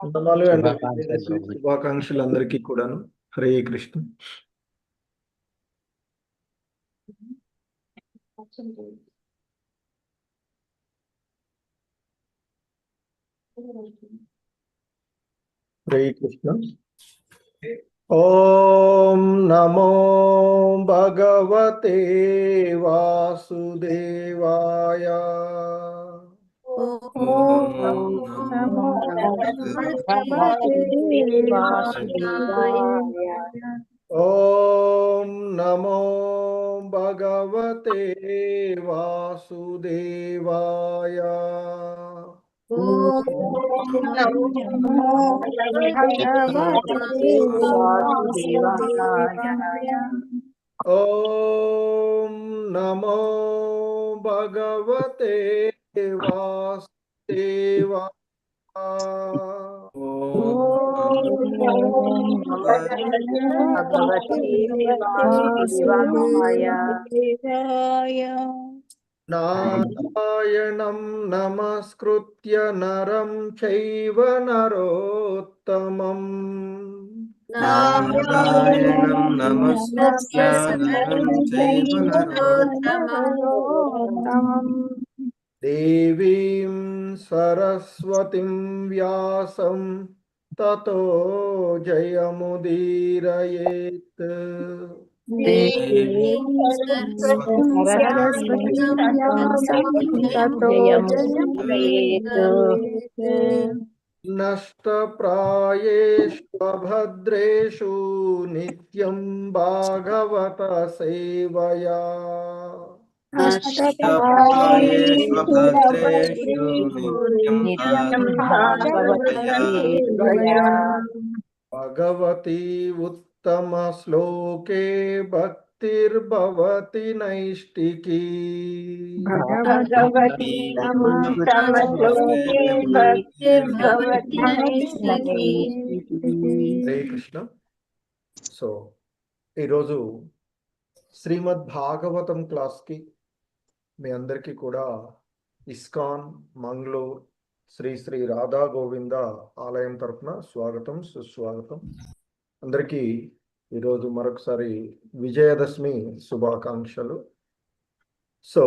నమలు and శుభాకాంక్షలు ప్రభు. శుభాకాంక్షలు అందరికీ కూడాను. హరే కృష్ణ. హరే కృష్ణ. ఓం నమో భగవతే వాసుదేవాయ. ఓం నమో భగవతే వాసుదేవాయ. ఓం నమో భగవతే వాసుదేవాయ. నారాయణం నమస్కృత్య నరం చైవ నరోత్తమం. నారాయణం నమస్కృత్య నరం చైవ నరోత్తమం. దేవీం సరస్వతిం వ్యాసం తతో జయముదీరయేత్. నష్టప్రాయేష్వభద్రేషు నిత్యం భాగవత సేవయా. భగవతి ఉత్తమ శ్లోకే భక్తిర్భవతి నైష్టికీ. హరే కృష్ణ. సో ఈరోజు శ్రీమద్ భాగవతం క్లాస్కి మీ అందరికీ కూడా ఇస్కాన్ మంగళూరు శ్రీ శ్రీ రాధా గోవింద ఆలయం తరఫున స్వాగతం, సుస్వాగతం. అందరికీ ఈరోజు మరొకసారి విజయదశమి శుభాకాంక్షలు. సో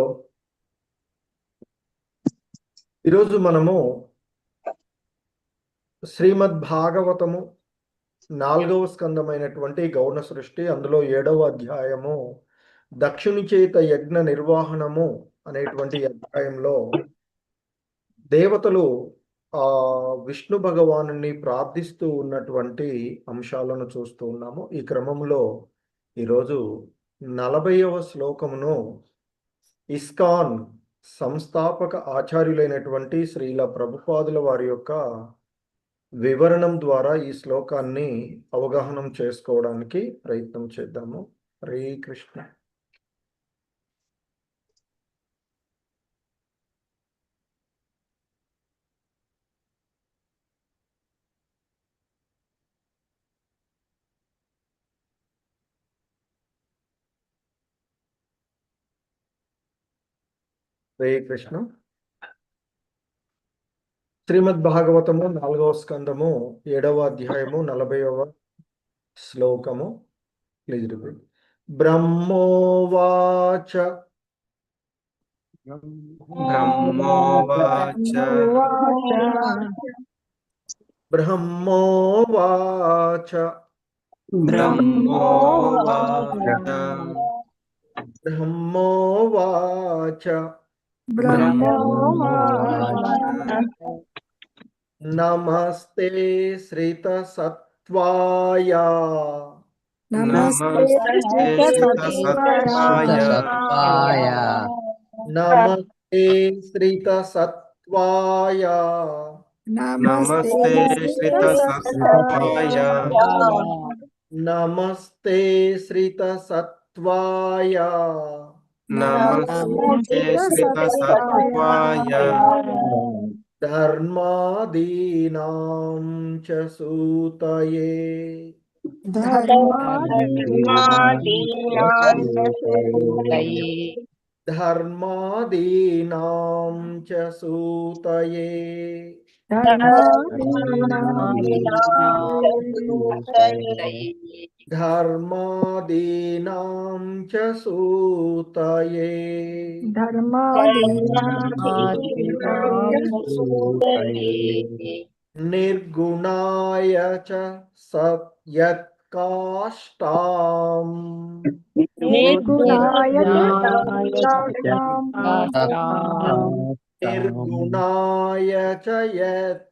ఈరోజు మనము శ్రీమద్ భాగవతము 4వ స్కందమైనటువంటి గౌణ సృష్టి, అందులో 7వ అధ్యాయము దక్షిణి చేత యజ్ఞ నిర్వహణము అనేటువంటి అధ్యాయంలో దేవతలు విష్ణు భగవానుని ప్రార్థిస్తూ ఉన్నటువంటి అంశాలను చూస్తూ ఉన్నాము. ఈ క్రమంలో ఈరోజు 40వ శ్లోకమును ఇస్కాన్ సంస్థాపక ఆచార్యులైనటువంటి శ్రీల ప్రభుపాదుల వారి యొక్క వివరణం ద్వారా ఈ శ్లోకాన్ని అవగాహనం చేసుకోవడానికి ప్రయత్నం చేద్దాము. హరే కృష్ణ. హరే కృష్ణ. శ్రీమద్ భాగవతము 4వ స్కందము 7వ అధ్యాయము 40వ శ్లోకము. Please repeat. బ్రహ్మోవాచ బ్రహ్మోవాచ బ్రహ్మోవాచ బ్రహ్మోవాచ బ్రహ్మోవాచ నమస్తే శ్రిత సత్వాయ. నమస్తే సత్వాయ. నమస్తే శ్రిత సత్వాయ. నమస్తే శ్రిత సత్వాయ. నమస్తే శ్రిత సత్వాయ. నమస్తే శ్రిత సత్వాయ. ధర్మాదీనాం చ సూతయే. धर्मादीनां च सूतये धर्मादीनां च सूतये निर्गुणाय च यत्काष्ठाम् निर्गुणाय च यत्काष्ठाम्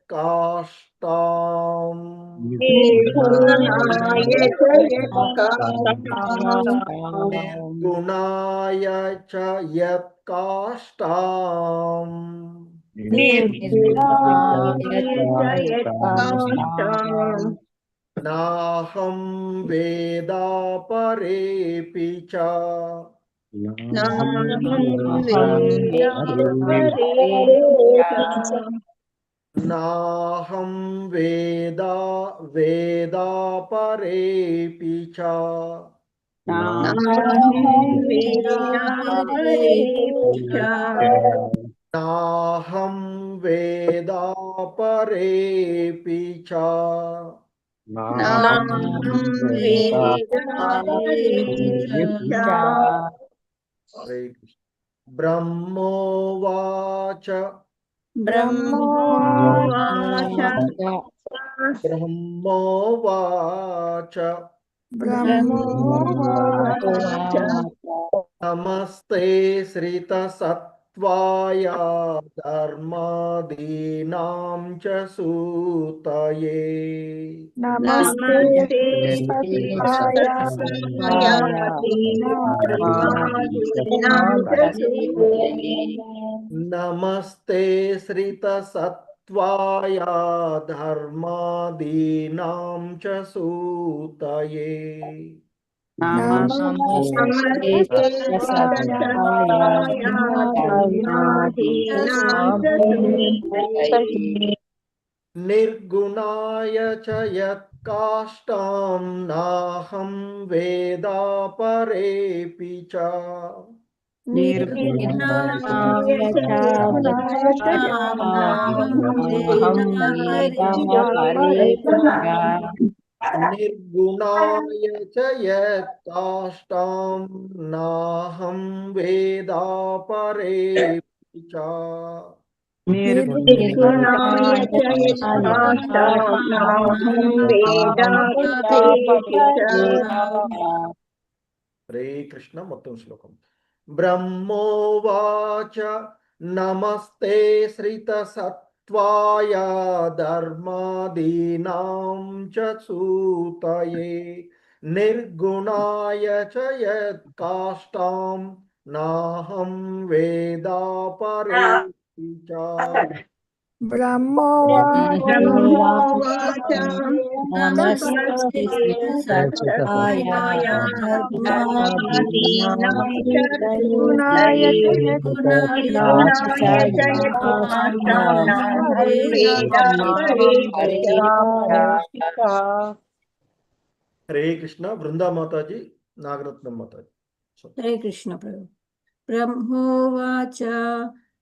निर्गुणाय च यत्काष्ठाम् नाहं वेदापरेऽपि च नाहं वेदापरेऽपि च नाहं वेदापरेऽपि च ब्रह्मोवाच ब्रह्मोवाच नमस्ते श्रितसत्त्वाय धर्मादीनां च सूतये नमस्ते श्रितसत्त्वाय धर्मादीनां च सूतये निर्गुणाय च यत्काष्ठां नाहं वेदापरेऽपि च निर्गुणाय च यत्काष्ठां नाहं वेदापरेऽपि च हरे कृष्ण మొత్తం శ్లోకం ब्रह्मोवाच नमस्ते श्रितसत्त्वाय धर्मादीनां च सूतये निर्गुणाय च यत्काष्ठां नाहं वेदापरेऽपि च ब्रह्मोवाच नमस्ते सत्ताय धर्मादीनां च सूतये निर्गुणाय च यत्काष्ठां नाहं वेदापरेऽपि च। हरे कृष्ण वृंदा माताजी नागरत्नम माताजी हरे कृष्ण प्रभु। ब्रह्मोवाच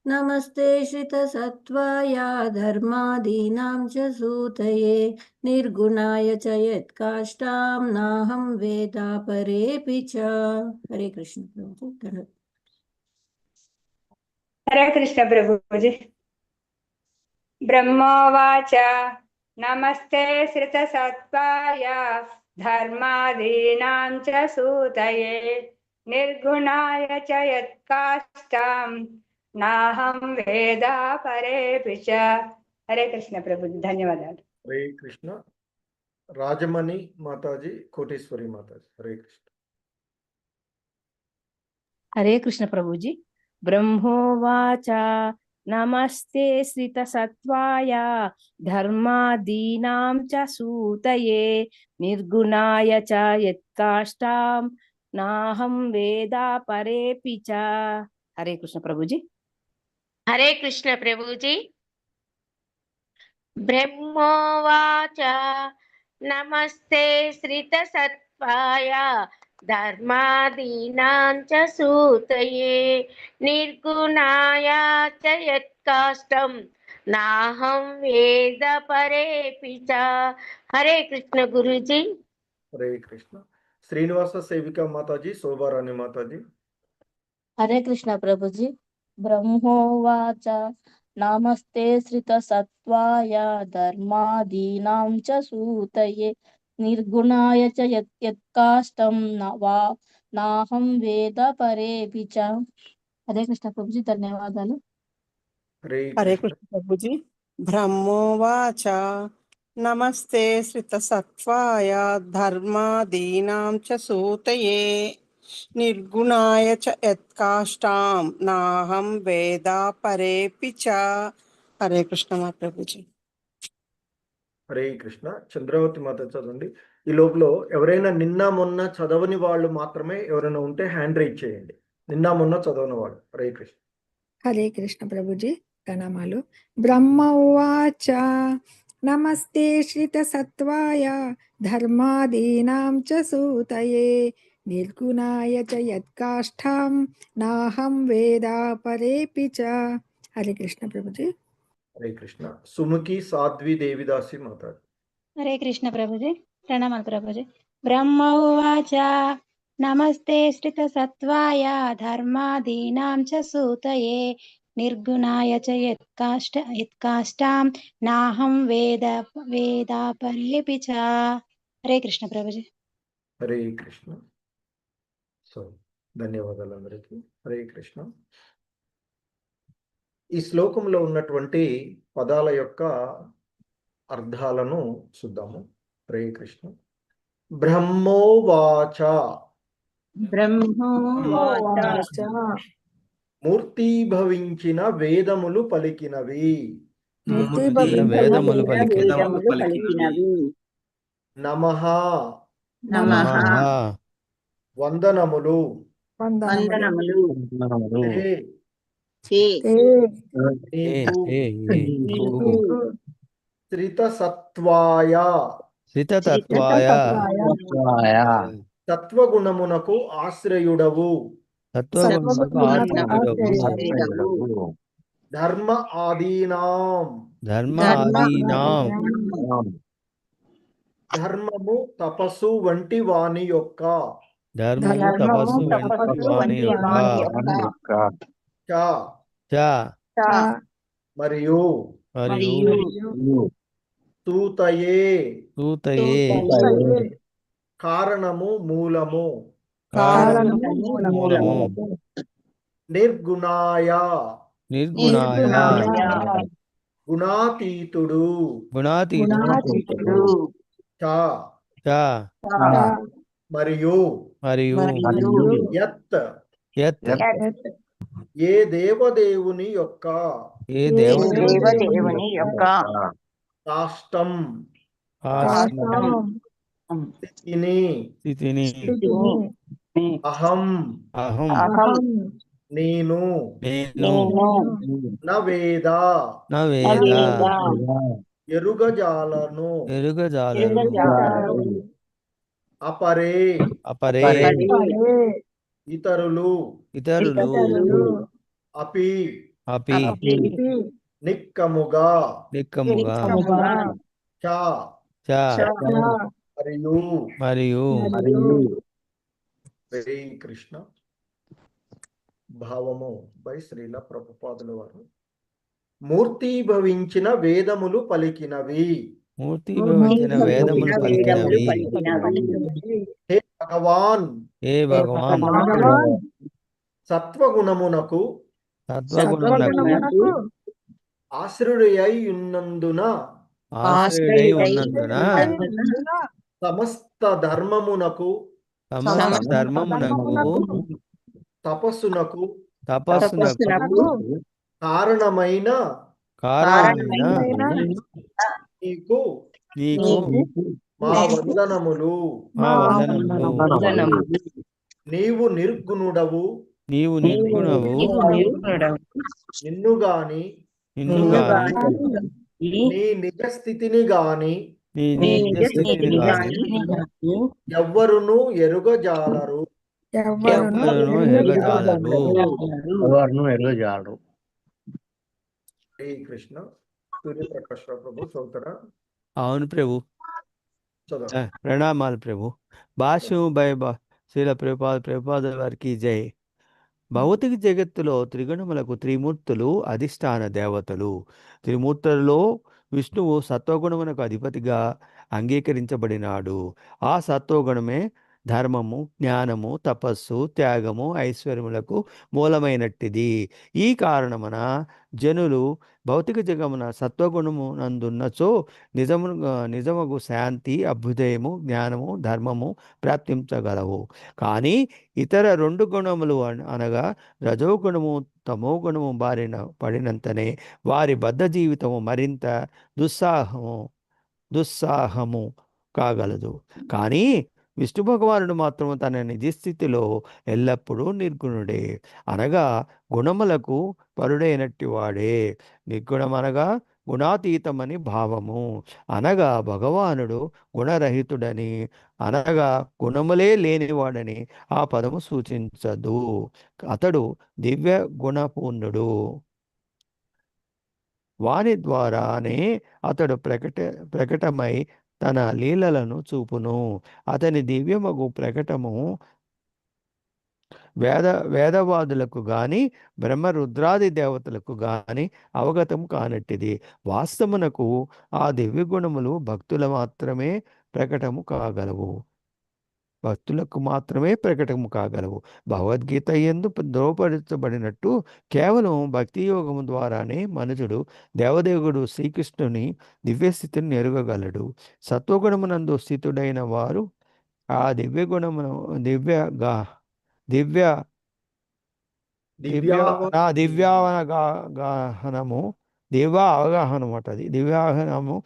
नमस्ते श्रितसत्त्वाय धर्मादीनां च सूतये निर्गुणाय च यत्काष्ठां नाहं वेदापरेऽपि च। हरे कृष्ण प्रभु। हरे कृष्ण प्रभुजी। ब्रह्मोवाच नमस्ते श्रितसत्त्वाय धर्मादीनां च सूतये निर्गुणाय च यत्काष्ठां नाहं वेदापरेऽपि च। हरे कृष्ण प्रभुजी, धन्यवादाలు। हरे कृष्ण राजमणि माताजी कोटेश्वरी माताजी हरे कृष्ण हरे कृष्ण प्रभुजी। ब्रह्मोवाच नमस्ते श्रितसत्त्वाय धर्मादीनां च सूतये निर्गुणाय च यत्काष्ठां नाहं वेदापरेऽपि च। हरे कृष्ण प्रभुजी। हरे कृष्ण प्रभुजी। ब्रह्मोवाच नमस्ते श्रितसत्त्वाय धर्मादीनां च सूतये निर्गुणाय च यत्काष्टं नाहं वेद परेऽपि च। हरे कृष्ण गुरुजी। हरे कृष्ण। श्रीनिवास सेविका माताजी, शोभारानी माताजी। हरे कृष्ण प्रभुजी। ब्रह्मोवाच नमस्ते श्रितसत्त्वाय धर्मादीनां च सूतये निर्गुणाय च यत्काष्टं नाहं वेद परेऽपि च। हरे कृष्ण प्रभुजी, ధన్యవాదాలు. हरे हरे कृष्ण। कृष्ण प्रभुजी। ब्रह्मोवाच नमस्ते श्रितसत्त्वाय धर्मादीनां च सूतये निर्गुणाय च यत्काष्टां नाहं वेद परेऽपि च। हरे कृष्ण మా ప్రభుజీ. హరే కృష్ణ. చంద్రావతి మాత చదవండి. ఈ లోపల ఎవరైనా నిన్న మొన్న చదవని వాళ్ళు మాత్రమే ఎవరైనా ఉంటే హ్యాండ్ రైజ్ చేయండి. నిన్న మొన్న చదవని వాళ్ళు. హరే కృష్ణ. హరే కృష్ణ ప్రభుజీ, ప్రణామాలు. బ్రహ్మ ఉవాచ నమస్తే శ్రిత సత్వాయ ధర్మాదీనాం చ సూతయే నిర్గుణాయ చ యత్కాష్టాం నాహం వేద పరేపి చ. హరే కృష్ణ ప్రభుజీ. హరే కృష్ణ. సుముఖి సాధ్వి దేవిదాసి మాత. హరే కృష్ణ ప్రభుజీ, ప్రణామాలు ప్రభుజీ. బ్రహ్మ ఉవాచ నమస్తే శ్రిత సత్వాయ ధర్మాదీనాం చ సూతయే నిర్గుణాయ చ యత్కాష్టాం నాహం వేద పరేపి చ. హరే కృష్ణ ప్రభుజీ. హరే కృష్ణ. సో ధన్యవాదాలు అందరికీ. హరే కృష్ణ. ఈ శ్లోకంలో ఉన్నటువంటి పదాల యొక్క అర్థాలను చూద్దాము. హరే కృష్ణ. బ్రహ్మోవాచ బ్రహ్మోవాచ మూర్తీభవించిన వేదములు పలికినవి. వేదములు పలికినవి. నమః నమః వందనములు. వందనములు. హే నీకు. శ్రితసత్వాయ సత్వగుణమునకు ఆశ్రయుడవు. ధర్మ ఆదీనాం ధర్మము తపస్సు వంటి వాని యొక్క మరియు సూతయే కారణము మూలము. నిర్గుణాయ గుణాతీతుడు. మరియు యత్ ఏ దేవదేవుని యొక్క కాష్టం స్థితిని అహం నేను నవేద ఎరుగజాలను అపరే ఇతరులు అపి నిక్కముగా మరియు హరే కృష్ణ. భావము బై శ్రీల ప్రభుపాదుల వారు. మూర్తీభవించిన వేదములు పలికినవి. హే భగవాన్ సత్వగుణమునకు ఆశ్రయుడై ఉన్నందున సమస్త ధర్మమునకు తపస్సునకు కారణమైన నీకు మా వందనములు. నీవు నిర్గుణుడవు. నిన్ను గాని నీ నిజ స్థితిని గాని నీ నీ నిజ నిజ స్థితిని స్థితిని గాని గాని ఎవ్వరును ఎరుగజాలరు. ఎవ్వరును ఎవ్వరును ఎరుగజాలరు. ఎరగజాలరు. శ్రీ కృష్ణ. సూర్యప్రకాష్ రావు ప్రభు చదువుతారా? అవును ప్రభు. చదవండి. ప్రణామాలు ప్రభు. భాష్యం బై శ్రీల ప్రభుపాద వారికి జై. భౌతిక జగత్తులో త్రిగుణములకు త్రిమూర్తులు అధిష్టాన దేవతలు. త్రిమూర్తులలో విష్ణువు సత్వగుణమునకు అధిపతిగా అంగీకరించబడినాడు. ఆ సత్వగుణమే ధర్మము, జ్ఞానము, తపస్సు, త్యాగము, ఐశ్వర్యములకు మూలమైనట్టిది. ఈ కారణమున జనులు భౌతిక జగమున సత్వగుణము నందున్నచో నిజమగు శాంతి, అభ్యుదయము, జ్ఞానము, ధర్మము ప్రాప్తించగలవు. కానీ ఇతర రెండు గుణములు అనగా రజోగుణము, తమో గుణము బారిన పడినంతనే వారి బద్ధ జీవితము మరింత దుస్సాహము కాగలదు. కానీ విష్ణు భగవానుడు మాత్రం తన నిజస్థితిలో ఎల్లప్పుడూ నిర్గుణుడే, అనగా గుణములకు పరుడైనట్టి వాడే. నిర్గుణమనగా గుణాతీతమని భావము. అనగా భగవానుడు గుణరహితుడని, అనగా గుణములే లేనివాడని ఆ పదము సూచించదు. అతడు దివ్య గుణపూర్ణుడు. వాని ద్వారానే అతడు ప్రకటమై తన లీలలను చూపును. అతని దివ్యమగు ప్రకటము వేదవాదులకు గాని బ్రహ్మరుద్రాది దేవతలకు గాని అవగతం కానట్టిది. వాస్తవమునకు ఆ దివ్య గుణములు భక్తులకు మాత్రమే ప్రకటము కాగలవు. భగవద్గీత యందు ద్రోపరచబడినట్టు కేవలం భక్తి యోగము ద్వారానే మనుజుడు దేవదేవుడు శ్రీకృష్ణుని దివ్యస్థితిని ఎరుగగలడు. సత్వగుణమునందు స్థితుడైన వారు ఆ దివ్యగుణమును దివ్యావగాహనము అది దివ్యావగాహనము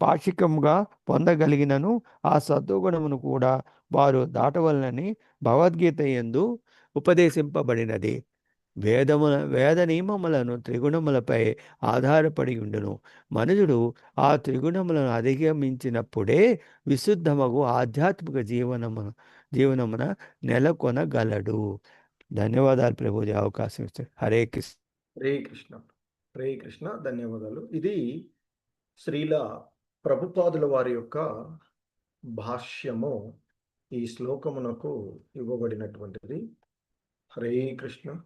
పాక్షికముగా పొందగలిగినను ఆ సత్వగుణమును కూడా వారు దాటవలనని భగవద్గీత యందు ఉపదేశింపబడినది. వేద నియమములను త్రిగుణములపై ఆధారపడి ఉండును. మనుజుడు ఆ త్రిగుణములను అధిగమించినప్పుడే విశుద్ధమగు ఆధ్యాత్మిక జీవనమున నెలకొనగలడు. ధన్యవాదాలు ప్రభుజీ అవకాశం ఇచ్చారు. హరే కృష్ణ. హరే కృష్ణ. హరే కృష్ణ. ధన్యవాదాలు. ఇది శ్రీల ప్రభుపాదుల వారి యొక్క భాష్యము ఈ శ్లోకమునకు ఇవ్వబడినటువంటిది. హరే కృష్ణ.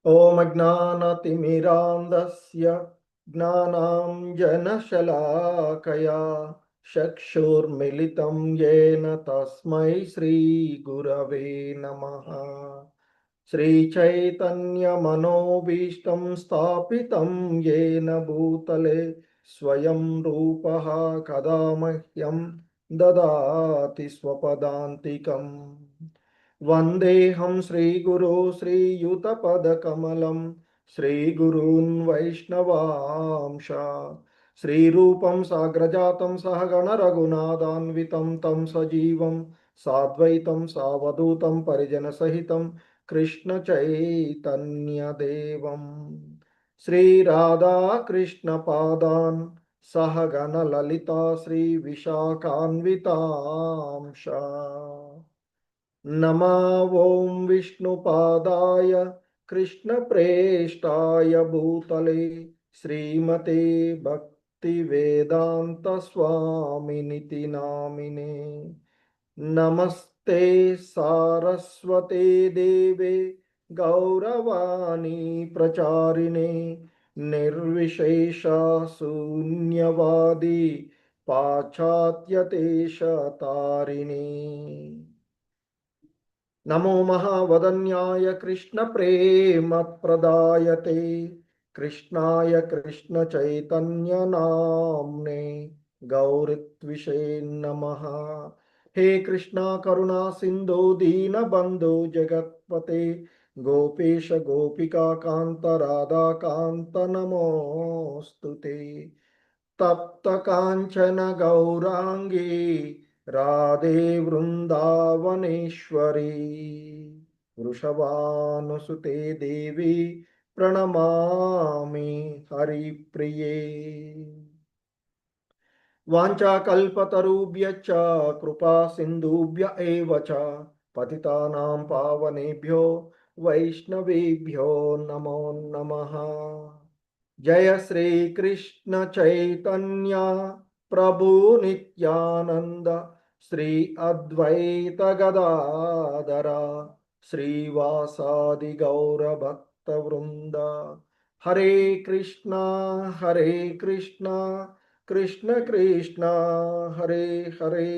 ఓం అజ్ఞానతిమిరాంధస్య జ్ఞానాంజనశలాకయా చక్షుర్మిలితం యేన తస్మై శ్రీ గురవే నమః. శ్రీచైతన్యమనోభీష్టం స్థాపితం యేన భూతలే స్వయం రూపః కదా మహ్యం దదాతి స్వపదాంతికం. వందేహం శ్రీగురు శ్రీయుతపదకమలం శ్రీగురూన్ వైష్ణవాంశ. శ్రీరూపం సాగ్రజాతం సహగణ రఘునాథాన్వితం తం సజీవం సాద్వైతం సావధూతం పరిజన సహితం కృష్ణ చైతన్యదేవం. శ్రీరాధా కృష్ణ పాదాన్ సహగణ లలితా శ్రీ విశాఖాన్వితాంశ. నమా ఓం విష్ణుపాదాయ కృష్ణప్రేష్టాయ భూతలే శ్రీమతే భక్తి వేదాంత స్వామినితి నామినే. నమస్తే సారస్వతే దేవే గౌరవాణి ప్రచారిణే నిర్విశేష శూన్యవాది పాశ్చాత్యదేశతారిణే. నమో మహావదన్యాయ కృష్ణ ప్రేమ ప్రదాయతే కృష్ణాయ కృష్ణ చైతన్య నామ్నే గౌరత్విషే నమః. హే కృష్ణ కరుణా సింధు దీన బంధు జగత్పతే గోపేశ గోపికా కాంత రాధా కాంత నమోస్తుతే. తప్త కాంచన గౌరాంగీ రాధే వృందావనేశ్వరి. వృషభానుసుతే దేవి ప్రణమామి హరిప్రియే. వాంఛాకల్పతరుభ్యశ్చ కృపా సింధుభ్య ఏవ చ పతితానాం పావనేభ్యో వైష్ణవేభ్యో నమో నమః. జయ శ్రీకృష్ణ చైతన్య ప్రభు నిత్యానంద శ్రీ అద్వైత గదాధర శ్రీవాసాది గౌర భక్త వృంద. హరే కృష్ణ కృష్ణ కృష్ణ హరే హరే,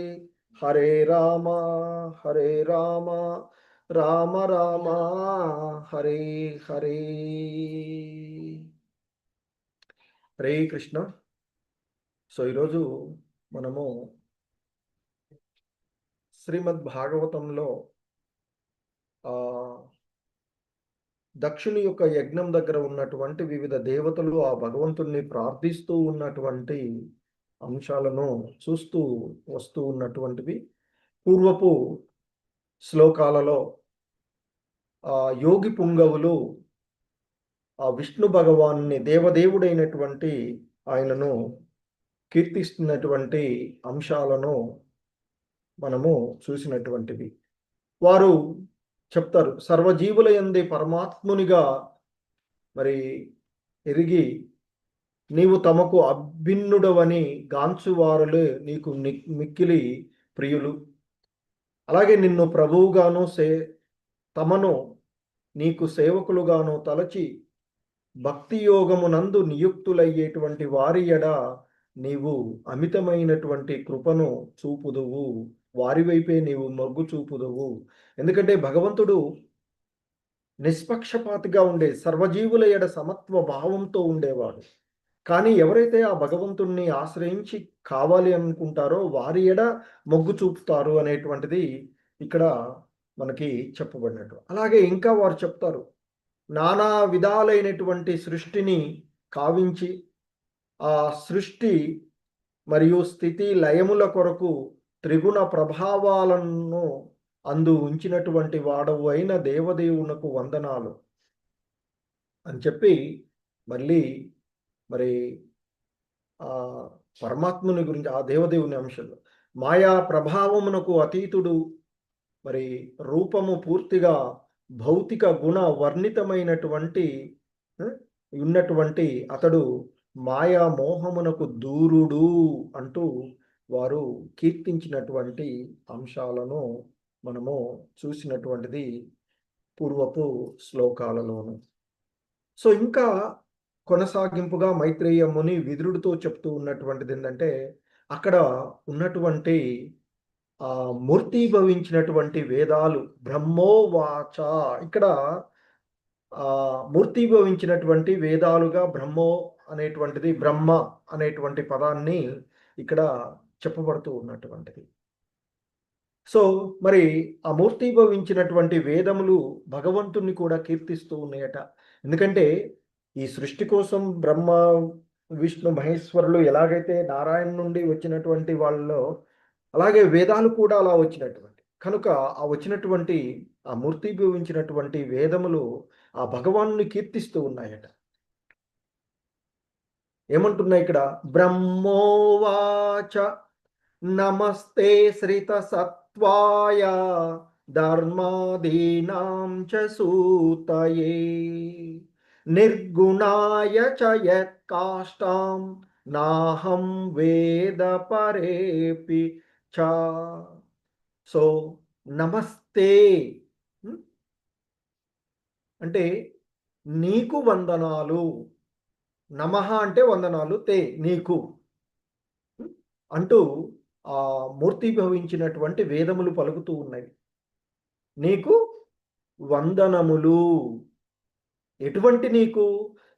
హరే రామ రామ రామ హరే హరే. హరే కృష్ణ. సో ఈరోజు మనము శ్రీమద్ భాగవతంలో దక్షుని యొక్క యజ్ఞం దగ్గర ఉన్నటువంటి వివిధ దేవతలు ఆ భగవంతుణ్ణి ప్రార్థిస్తూ ఉన్నటువంటి అంశాలను చూస్తూ వస్తూ ఉన్నటువంటివి. పూర్వపు శ్లోకాలలో యోగి పుంగవులు ఆ విష్ణు భగవాన్ని దేవదేవుడైనటువంటి ఆయనను కీర్తిస్తున్నటువంటి అంశాలను మనము చూసినటువంటివి. వారు చెప్తారు, సర్వజీవుల యందే పరమాత్మునిగా మరి ఎరిగి నీవు తమకు అభిన్నుడవని గాంచువారులే నీకు మిక్కిలి ప్రియులు. అలాగే నిన్ను ప్రభువుగాను తమను నీకు సేవకులుగాను తలచి భక్తి యోగమునందు నియుక్తులయ్యేటువంటి వారి ఎడ నీవు అమితమైనటువంటి కృపను చూపుదువు, వారి వైపే నీవు మొగ్గు చూపుదువు. ఎందుకంటే భగవంతుడు నిష్పక్షపాతిగా ఉండే సర్వజీవుల ఎడ సమత్వ భావంతో ఉండేవాడు. కానీ ఎవరైతే ఆ భగవంతుణ్ణి ఆశ్రయించి కావాలి అనుకుంటారో వారి ఎడ మొగ్గు చూపుతారు అనేటువంటిది ఇక్కడ మనకి చెప్పబడినట్టు. అలాగే ఇంకా వారు చెప్తారు, నానా విధాలైనటువంటి సృష్టిని కావించి ఆ సృష్టి మరియు స్థితి లయముల కొరకు త్రిగుణ ప్రభావాలను అందు ఉంచినటువంటి వాడవు అయిన దేవదేవునకు వందనాలు అని చెప్పి మళ్ళీ మరి ఆ పరమాత్ముని గురించి ఆ దేవదేవుని అంశంలో మాయా ప్రభావమునకు అతీతుడు, మరి రూపము పూర్తిగా భౌతిక గుణ వర్ణితమైనటువంటి ఉన్నటువంటి అతడు మాయా మోహమునకు దూరుడు అంటూ వారు కీర్తించినటువంటి అంశాలను మనము చూసినటువంటిది పూర్వపు శ్లోకాలలోను. సో ఇంకా కొనసాగింపుగా మైత్రేయ ముని విదురుడితో చెప్తూ ఉన్నటువంటిది ఏంటంటే, అక్కడ ఉన్నటువంటి మూర్తీభవించినటువంటి వేదాలు బ్రహ్మోవాచ, ఇక్కడ మూర్తీభవించినటువంటి వేదాలుగా బ్రహ్మో అనేటువంటిది బ్రహ్మ అనేటువంటి పదాన్ని ఇక్కడ చెప్పబడుతూ ఉన్నటువంటిది. సో మరి ఆ మూర్తీభవించినటువంటి వేదములు భగవంతుణ్ణి కూడా కీర్తిస్తూ ఉన్నాయట. ఎందుకంటే ఈ సృష్టి కోసం బ్రహ్మ విష్ణు మహేశ్వరులు ఎలాగైతే నారాయణ నుండి వచ్చినటువంటి వాళ్ళలో, అలాగే వేదాలు కూడా అలా వచ్చినటువంటి కనుక ఆ వచ్చినటువంటి ఆ మూర్తీభవించినటువంటి వేదములు ఆ భగవాన్ని కీర్తిస్తూ ఉన్నాయట. ఏమంటున్నాయి ఇక్కడ, బ్రహ్మోవాచ నమస్తే శ్రిత సత్వాయ ధర్మాదీనాం చ సూతయే నిర్గుణాయ చ యత్కాష్టాం నాహం వేద పరేపి చ. సో నమస్తే అంటే నీకు వందనాలు, నమః అంటే వందనాలు, తే నీకు అంటూ ఆ మూర్తీభవించినటువంటి వేదములు పలుకుతూ ఉన్నాయి. నీకు వందనములు. ఎటువంటి నీకు?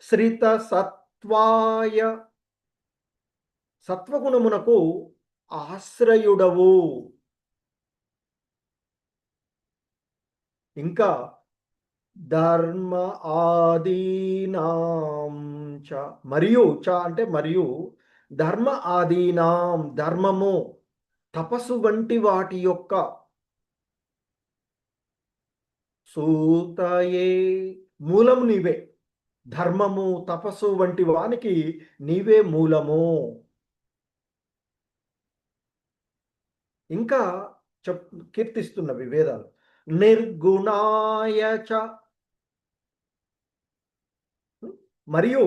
శ్రిత సత్వాయ, సత్వగుణమునకు ఆశ్రయుడవు. ఇంకా ధర్మ ఆదీనాం చ, మరియు చ అంటే మరియు, ధర్మ ఆదీనాం ధర్మము తపస్సు వంటి వాటి యొక్క సూతయే మూలము నీవే. ధర్మము తపస్సు వంటి వానికి నీవే మూలము. ఇంకా కీర్తిస్తున్నవి వేదాలు. నిర్గుణాయ చ, మరియు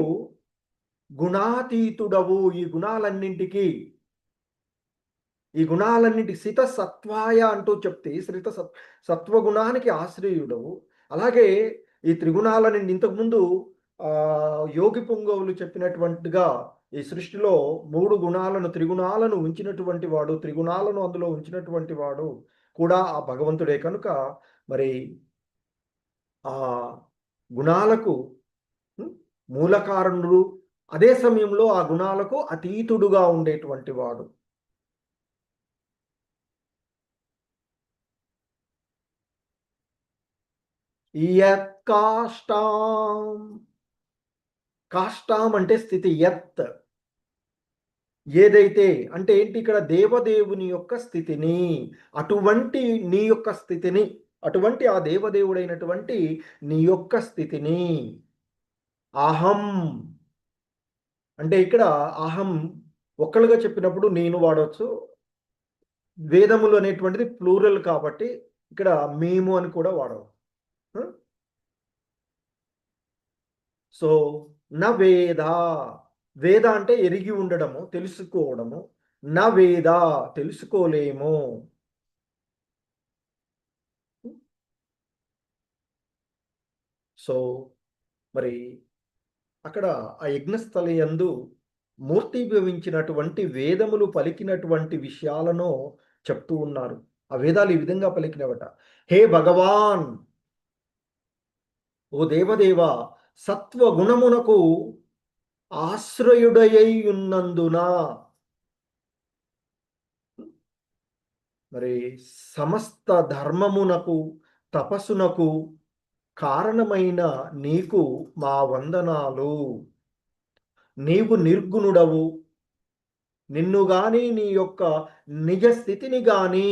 గుణాతీతుడవు, ఈ గుణాలన్నింటికి సిత సత్వాయ అంటూ చెప్తే సత్వగుణానికి ఆశ్రయుడవు. అలాగే ఈ త్రిగుణాలని ఇంతకుముందు యోగి పుంగవులు చెప్పినటువంటిగా ఈ సృష్టిలో 3 గుణాలను, త్రిగుణాలను ఉంచినటువంటి వాడు, త్రిగుణాలను అందులో ఉంచినటువంటి వాడు కూడా ఆ భగవంతుడే. కనుక మరి ఆ గుణాలకు మూల కారణుడు, అదే సమయంలో ఆ గుణాలకు అతీతుడుగా ఉండేటువంటి వాడు. యత్ కాష్టాం, కాష్టాం అంటే స్థితి. యత్ ఏదైతే అంటే ఏంటి, ఇక్కడ దేవదేవుని యొక్క స్థితిని, అటువంటి నీ యొక్క స్థితిని, అటువంటి ఆ దేవదేవుడైనటువంటి నీ యొక్క స్థితిని. అహం అంటే ఇక్కడ అహం ఒక్కలుగా చెప్పినప్పుడు నేను వాడవచ్చు. వేదములు అనేటువంటిది ప్లూరల్ కాబట్టి ఇక్కడ మేము అని కూడా వాడవచ్చు. సో నా వేద, వేద అంటే ఎరిగి ఉండడము, తెలుసుకోవడము. నా వేద తెలుసుకోలేము. సో మరి అక్కడ ఆ యజ్ఞస్థల యందు మూర్తిభవించినటువంటి వేదములు పలికినటువంటి విషయాలను చెప్తూ ఉన్నారు. ఆ వేదాలు ఈ విధంగా పలికినవట. హే భగవాన్, ఓ దేవదేవ, సత్వగుణమునకు ఆశ్రయుడై ఉన్నందున మరి సమస్త ధర్మమునకు తపస్సునకు కారణమైన నీకు మా వందనాలు. నీవు నిర్గుణుడవు, నిన్ను గాని నీ యొక్క నిజ స్థితిని గాని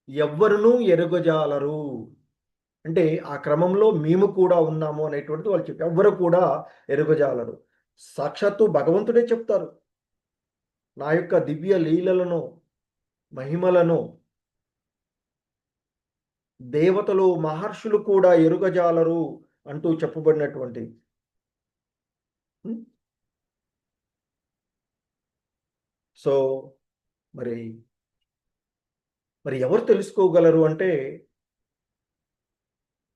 ఎవ్వరునూ ఎరుగజాలరు. అంటే ఆ క్రమంలో మేము కూడా ఉన్నాము అనేటువంటిది వాళ్ళు చెప్పి, ఎవ్వరు కూడా ఎరుగజాలరు. సాక్షాత్తు భగవంతుడే చెప్తారు, నా యొక్క దివ్య లీలలను, మహిమలను దేవతలు, మహర్షులు కూడా ఎరుగజాలరు అంటూ చెప్పబడినటువంటి. సో మరి ఎవరు తెలుసుకోగలరు అంటే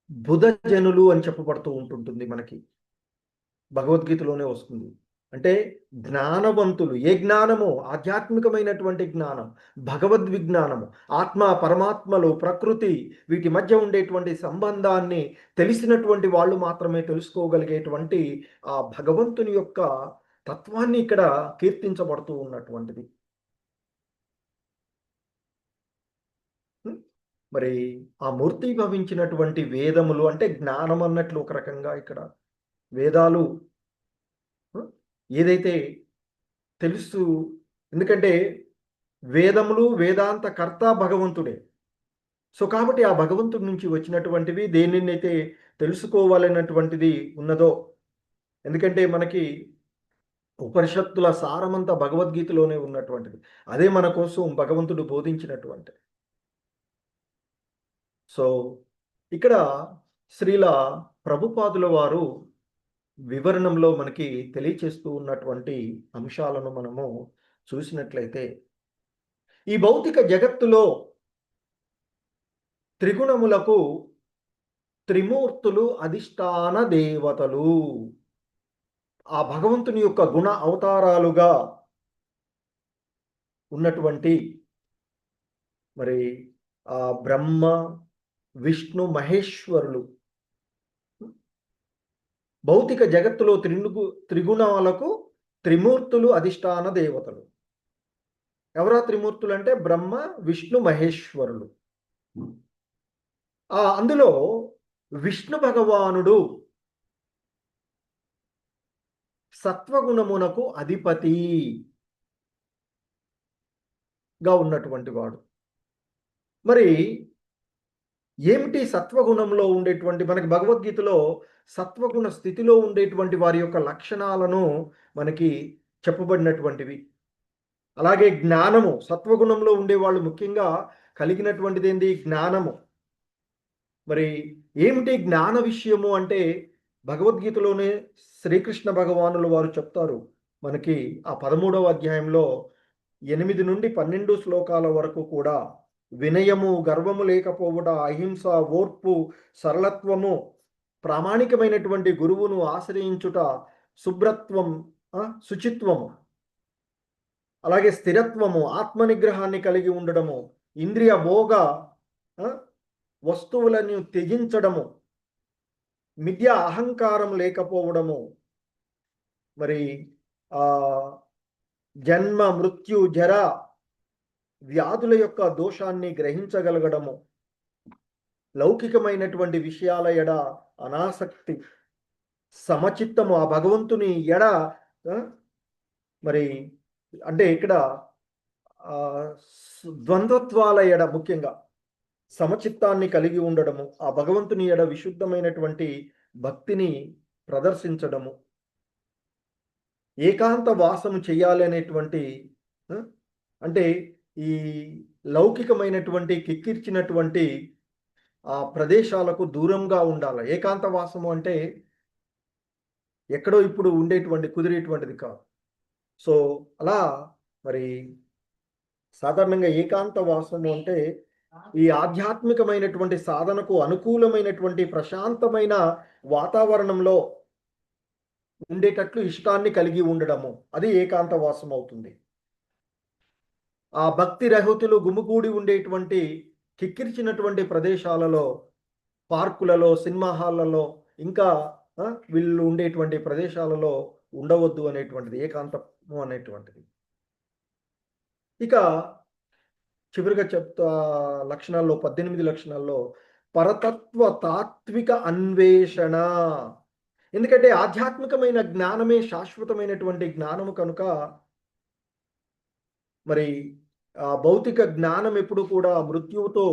బుధజనులు అని చెప్పబడుతూ ఉంటుంటుంది. మనకి భగవద్గీతలోనే వస్తుంది. అంటే జ్ఞానవంతులు. ఏ జ్ఞానము? ఆధ్యాత్మికమైనటువంటి జ్ఞానం, భగవద్విజ్ఞానము. ఆత్మ, పరమాత్మలు, ప్రకృతి, వీటి మధ్య ఉండేటువంటి సంబంధాన్ని తెలిసినటువంటి వాళ్ళు మాత్రమే తెలుసుకోగలిగేటువంటి ఆ భగవంతుని యొక్క తత్వాన్ని ఇక్కడ కీర్తించబడుతూ ఉన్నటువంటిది. మరి ఆ మూర్తి భవించినటువంటి వేదములు అంటే జ్ఞానం అన్నట్లు ఒక రకంగా ఇక్కడ వేదాలు ఏదైతే తెలుసు, ఎందుకంటే వేదములు, వేదాంత కర్త భగవంతుడే. సో కాబట్టి ఆ భగవంతుడి నుంచి వచ్చినటువంటివి దేనినైతే తెలుసుకోవాలన్నటువంటిది ఉన్నదో, ఎందుకంటే మనకి ఉపనిషత్తుల సారమంతా భగవద్గీతలోనే ఉన్నటువంటిది. అదే మన కోసం భగవంతుడు బోధించినటువంటిది. సో ఇక్కడ శ్రీల ప్రభుపాదుల వారు వివరణంలో మనకి తెలియచేస్తూ ఉన్నటువంటి అంశాలను మనము చూసినట్లయితే, ఈ భౌతిక జగత్తులో త్రిగుణములకు త్రిమూర్తులు అధిష్టాన దేవతలు. ఆ భగవంతుని యొక్క గుణ అవతారాలుగా ఉన్నటువంటి మరి ఆ బ్రహ్మ, విష్ణు, మహేశ్వరులు. భౌతిక జగత్తులో త్రిగుణాలకు త్రిమూర్తులు అధిష్టాన దేవతలు. ఎవరా త్రిమూర్తులు అంటే బ్రహ్మ, విష్ణు, మహేశ్వరులు. అందులో విష్ణు భగవానుడు సత్వగుణమునకు అధిపతిగా ఉన్నటువంటి వాడు. మరి ఏమిటి సత్వగుణంలో ఉండేటువంటి, మనకి భగవద్గీతలో సత్వగుణ స్థితిలో ఉండేటువంటి వారి యొక్క లక్షణాలను మనకి చెప్పబడినటువంటివి. అలాగే జ్ఞానము, సత్వగుణంలో ఉండేవాళ్ళు ముఖ్యంగా కలిగినటువంటిది ఏంటి? జ్ఞానము. మరి ఏమిటి జ్ఞాన విషయము అంటే భగవద్గీతలోనే శ్రీకృష్ణ భగవానులు వారు చెప్తారు మనకి ఆ 13వ అధ్యాయంలో 8 నుండి 12 శ్లోకాల వరకు కూడా వినయము, గర్వము లేకపోవుట, అహింస, ఓర్పు, సరళత్వము, ప్రామాణికమైనటువంటి గురువును ఆశ్రయించుట, శుభ్రత్వం, శుచిత్వము, అలాగే స్థిరత్వము, ఆత్మనిగ్రహాన్ని కలిగి ఉండడము, ఇంద్రియ భోగ వస్తువులను త్యజించడము, మిథ్య అహంకారం లేకపోవడము, మరి జన్మ, మృత్యు, జర, వ్యాధుల యొక్క దోషాన్ని గ్రహించగలగడము, లౌకికమైనటువంటి విషయాల ఎడ అనాసక్తి, సమచిత్తము, ఆ భగవంతుని ఎడ మరి అంటే ఇక్కడ ద్వంద్వత్వాల ఎడ ముఖ్యంగా సమచిత్తాన్ని కలిగి ఉండడము, ఆ భగవంతుని ఎడ విశుద్ధమైనటువంటి భక్తిని ప్రదర్శించడము, ఏకాంత వాసము చేయాలి అనేటువంటి అంటే ఈ లౌకికమైనటువంటి కిక్కిర్చినటువంటి ఆ ప్రదేశాలకు దూరంగా ఉండాలి. ఏకాంత వాసము అంటే ఎక్కడో ఇప్పుడు ఉండేటువంటి కుదిరేటువంటిది కాదు. సో అలా మరి సాధారణంగా ఏకాంత వాసము అంటే ఈ ఆధ్యాత్మికమైనటువంటి సాధనకు అనుకూలమైనటువంటి ప్రశాంతమైన వాతావరణంలో ఉండేటట్లు ఇష్టాన్ని కలిగి ఉండడము, అది ఏకాంత వాసం అవుతుంది. ఆ భక్తి రహితులు గుమిగూడి ఉండేటువంటి కిక్కిరిచినటువంటి ప్రదేశాలలో, పార్కులలో, సినిమా హాళ్లలో, ఇంకా వీళ్ళు ఉండేటువంటి ప్రదేశాలలో ఉండవద్దు అనేటువంటిది ఏకాంతము అనేటువంటిది. ఇక చివరిగా చెప్తా లక్షణాల్లో 18 లక్షణాల్లో పరతత్వ తాత్విక అన్వేషణ. ఎందుకంటే ఆధ్యాత్మికమైన జ్ఞానమే శాశ్వతమైనటువంటి జ్ఞానము కనుక మరి భౌతిక జ్ఞానం ఎప్పుడు కూడా మృత్యువుతో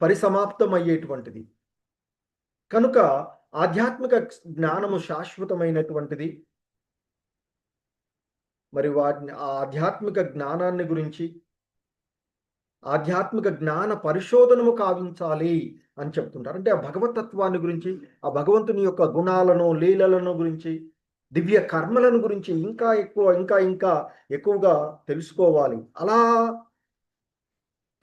పరిసమాప్తం అయ్యేటువంటిది కనుక ఆధ్యాత్మిక జ్ఞానము శాశ్వతమైనటువంటిది. మరి వాటిని ఆ ఆధ్యాత్మిక జ్ఞానాన్ని గురించి, ఆధ్యాత్మిక జ్ఞాన పరిశోధనము కావించాలి అని చెప్తుంటారు. అంటే ఆ భగవతత్వాన్ని గురించి, ఆ భగవంతుని యొక్క గుణాలను, లీలలను గురించి, దివ్య కర్మలను గురించి ఇంకా ఎక్కువగా తెలుసుకోవాలి. అలా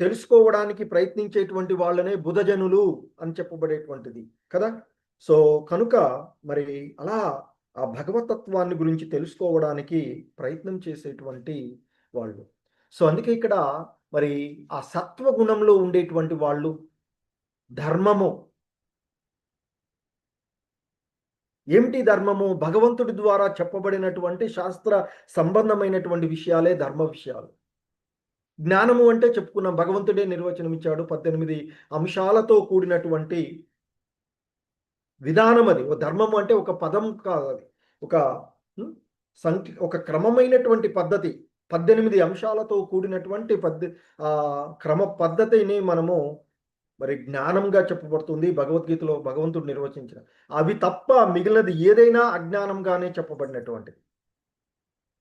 తెలుసుకోవడానికి ప్రయత్నించేటువంటి వాళ్ళనే బుధజనులు అని చెప్పబడేటువంటిది కదా. సో కనుక మరి అలా ఆ భగవతత్వాన్ని గురించి తెలుసుకోవడానికి ప్రయత్నం చేసేటువంటి వాళ్ళు. సో అందుకే ఇక్కడ మరి ఆ సత్వగుణంలో ఉండేటువంటి వాళ్ళు ధర్మము. ఏమిటి ధర్మము? భగవంతుడి ద్వారా చెప్పబడినటువంటి శాస్త్ర సంబంధమైనటువంటి విషయాలే ధర్మ విషయాలు. జ్ఞానము అంటే చెప్పుకున్నాం, భగవంతుడే నిర్వచనం ఇచ్చాడు. 18 అంశాలతో కూడినటువంటి విధానం అది. ధర్మము అంటే ఒక పదం కాదు, అది ఒక క్రమమైనటువంటి పద్ధతి. 18 అంశాలతో కూడినటువంటి క్రమ పద్ధతిని మనము మరి జ్ఞానంగా చెప్పబడుతుంది భగవద్గీతలో భగవంతుడు నిర్వచించిన. అవి తప్ప మిగిలినది ఏదైనా అజ్ఞానంగానే చెప్పబడినటువంటిది.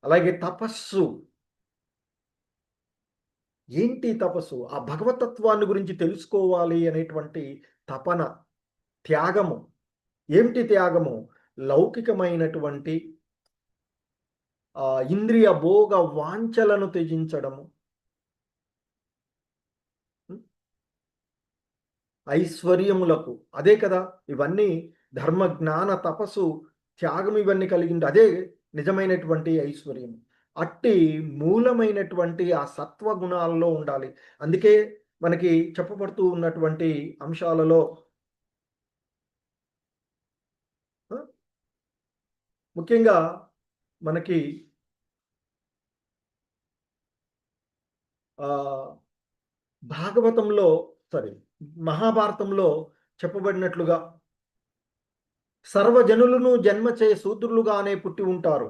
అలాగే తపస్సు. ఏంటి తపస్సు? ఆ భగవతత్వాన్ని గురించి తెలుసుకోవాలి అనేటువంటి తపన, త్యాగము. ఏమిటి త్యాగము? లౌకికమైనటువంటి ఇంద్రియ భోగ వాంఛలను త్యజించడము, ఐశ్వర్యములకు. అదే కదా ఇవన్నీ ధర్మ, జ్ఞాన, తపస్సు, త్యాగం ఇవన్నీ కలిగింది. అదే నిజమైనటువంటి ఐశ్వర్యం. అట్టి మూలమైనటువంటి ఆ సత్వగుణాలలో ఉండాలి. అందుకే మనకి చెప్పబడుతూ ఉన్నటువంటి అంశాలలో ముఖ్యంగా మనకి భాగవతంలో మహాభారతంలో చెప్పబడినట్లుగా సర్వజనులను జన్మచే శూద్రులుగానే పుట్టి ఉంటారు,